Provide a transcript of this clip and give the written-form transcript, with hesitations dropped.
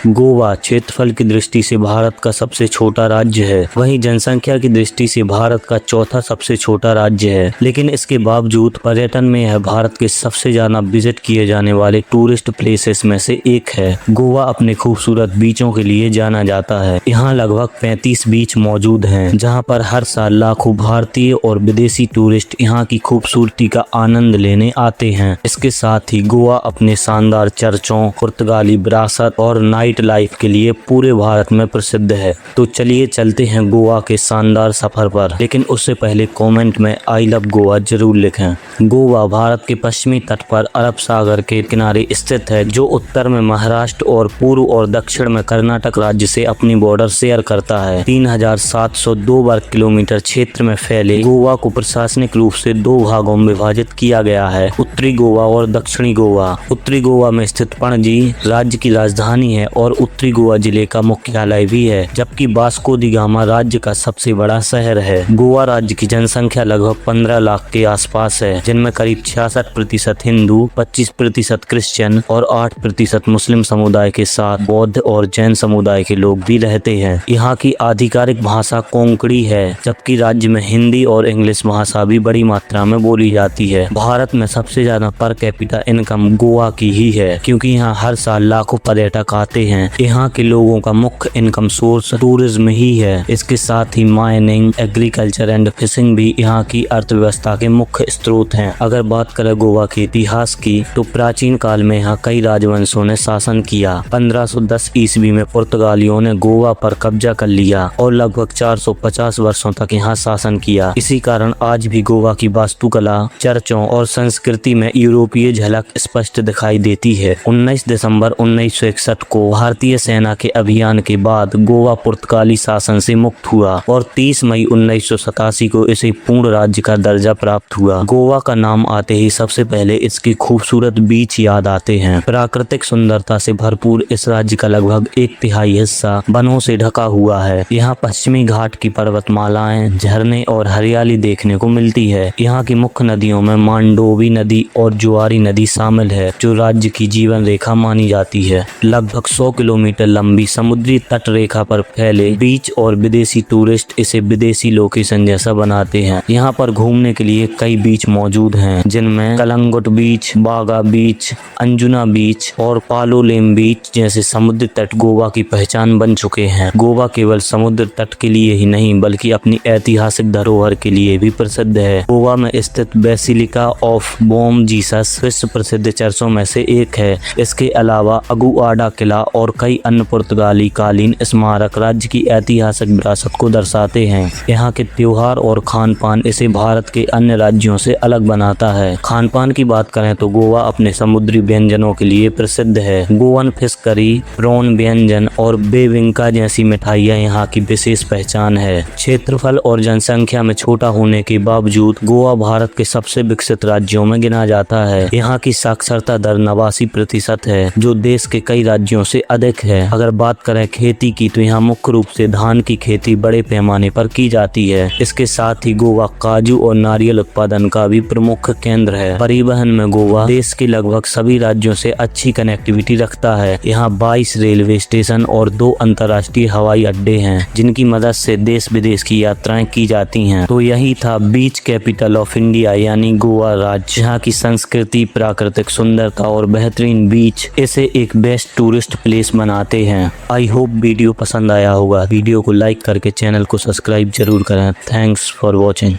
गोवा क्षेत्रफल की दृष्टि से भारत का सबसे छोटा राज्य है, वहीं जनसंख्या की दृष्टि से भारत का चौथा सबसे छोटा राज्य है। लेकिन इसके बावजूद पर्यटन में यह भारत के सबसे ज्यादा विजिट किए जाने वाले टूरिस्ट प्लेसेस में से एक है। गोवा अपने खूबसूरत बीचों के लिए जाना जाता है। यहाँ लगभग 35 बीच मौजूद हैं, जहाँ पर हर साल लाखों भारतीय और विदेशी टूरिस्ट यहाँ की खूबसूरती का आनंद लेने आते हैं। इसके साथ ही गोवा अपने शानदार चर्चों, पुर्तगाली विरासत और नाइट लाइफ के लिए पूरे भारत में प्रसिद्ध है। तो चलिए चलते हैं गोवा के शानदार सफर पर। लेकिन उससे पहले कमेंट में आई लव गोवा जरूर लिखें। गोवा भारत के पश्चिमी तट पर अरब सागर के किनारे स्थित है, जो उत्तर में महाराष्ट्र और पूर्व और दक्षिण में कर्नाटक राज्य से अपनी बॉर्डर शेयर करता है। 3702 वर्ग किलोमीटर क्षेत्र में फैले गोवा को प्रशासनिक रूप से 2 भागों में विभाजित किया गया है, उत्तरी गोवा और दक्षिणी गोवा। उत्तरी गोवा में स्थित पणजी राज्य की राजधानी है और उत्तरी गोवा जिले का मुख्यालय भी है, जबकि वास्को दी गामा राज्य का सबसे बड़ा शहर है। गोवा राज्य की जनसंख्या लगभग 15 लाख के आसपास है, जिनमें करीब 66% हिंदू, 25% क्रिश्चियन और 8% मुस्लिम समुदाय के साथ बौद्ध और जैन समुदाय के लोग भी रहते हैं। यहाँ की आधिकारिक भाषा कोंकणी है, जबकि राज्य में हिंदी और इंग्लिश भाषा भी बड़ी मात्रा में बोली जाती है। भारत में सबसे ज्यादा पर कैपिटा इनकम गोवा की ही है, क्योंकि यहाँ हर साल लाखों पर्यटक आते हैं। यहाँ के लोगों का मुख्य इनकम सोर्स टूरिज्म ही है। इसके साथ ही माइनिंग, एग्रीकल्चर एंड फिशिंग भी यहाँ की अर्थव्यवस्था के मुख्य स्रोत हैं। अगर बात करें गोवा के इतिहास की, तो प्राचीन काल में यहाँ कई राजवंशों ने शासन किया। 1510 ईस्वी में पुर्तगालियों ने गोवा पर कब्जा कर लिया और लगभग 450 वर्षों तक यहाँ शासन किया। इसी कारण आज भी गोवा की वास्तुकला, चर्चों और संस्कृति में यूरोपीय झलक स्पष्ट दिखाई देती है। 19 दिसंबर 1961 को भारतीय सेना के अभियान के बाद गोवा पुर्तगाली शासन से मुक्त हुआ और 30 मई 1987 को इसे पूर्ण राज्य का दर्जा प्राप्त हुआ। गोवा का नाम आते ही सबसे पहले इसकी खूबसूरत बीच याद आते हैं। प्राकृतिक सुंदरता से भरपूर इस राज्य का लगभग 1/3 हिस्सा वनों से ढका हुआ है। यहाँ पश्चिमी घाट की पर्वतमालाएं, झरने और हरियाली देखने को मिलती है। यहाँ की मुख्य नदियों में मांडोवी नदी और जुआरी नदी शामिल है, जो राज्य की जीवन रेखा मानी जाती है। लगभग 100 किलोमीटर लंबी समुद्री तट रेखा पर फैले बीच और विदेशी टूरिस्ट इसे विदेशी लोकेशन जैसा बनाते हैं। यहाँ पर घूमने के लिए कई बीच मौजूद हैं, जिनमें कलंगुट बीच, बागा बीच, अंजुना बीच और पालोलेम बीच जैसे समुद्री तट गोवा की पहचान बन चुके हैं। गोवा केवल समुद्र तट के लिए ही नहीं, बल्कि अपनी ऐतिहासिक धरोहर के लिए भी प्रसिद्ध है। गोवा में स्थित बेसिलिका ऑफ बॉम जीसस विश्व प्रसिद्ध चर्चों में से एक है। इसके अलावा अगुआडा किला और कई अन्य पुर्तगाली कालीन स्मारक राज्य की ऐतिहासिक विरासत को दर्शाते हैं। यहाँ के त्योहार और खान पान इसे भारत के अन्य राज्यों से अलग बनाता है। खान पान की बात करें तो गोवा अपने समुद्री व्यंजनों के लिए प्रसिद्ध है। गोवन फिश करी, प्रॉन व्यंजन और बेबिंका जैसी मिठाइयाँ यहाँ की विशेष पहचान है। क्षेत्रफल और जनसंख्या में छोटा होने के बावजूद गोवा भारत के सबसे विकसित राज्यों में गिना जाता है। यहाँ की साक्षरता दर 89% है, जो देश के कई राज्यों से अधिक है। अगर बात करें खेती की, तो यहाँ मुख्य रूप से धान की खेती बड़े पैमाने पर की जाती है। इसके साथ ही गोवा काजू और नारियल उत्पादन का भी प्रमुख केंद्र है। परिवहन में गोवा देश के लगभग सभी राज्यों से अच्छी कनेक्टिविटी रखता है। यहाँ 22 रेलवे स्टेशन और 2 अंतर्राष्ट्रीय हवाई अड्डे हैं, जिनकी मदद से देश विदेश की यात्राएं की जाती हैं। तो यही था बीच कैपिटल ऑफ इंडिया यानी गोवा राज्य। यहाँ की संस्कृति, प्राकृतिक सुंदरता और बेहतरीन बीच इसे एक बेस्ट टूरिस्ट प्लेस बनाते हैं। आई होप वीडियो पसंद आया होगा। वीडियो को लाइक करके चैनल को सब्सक्राइब जरूर करें। Thanks for watching.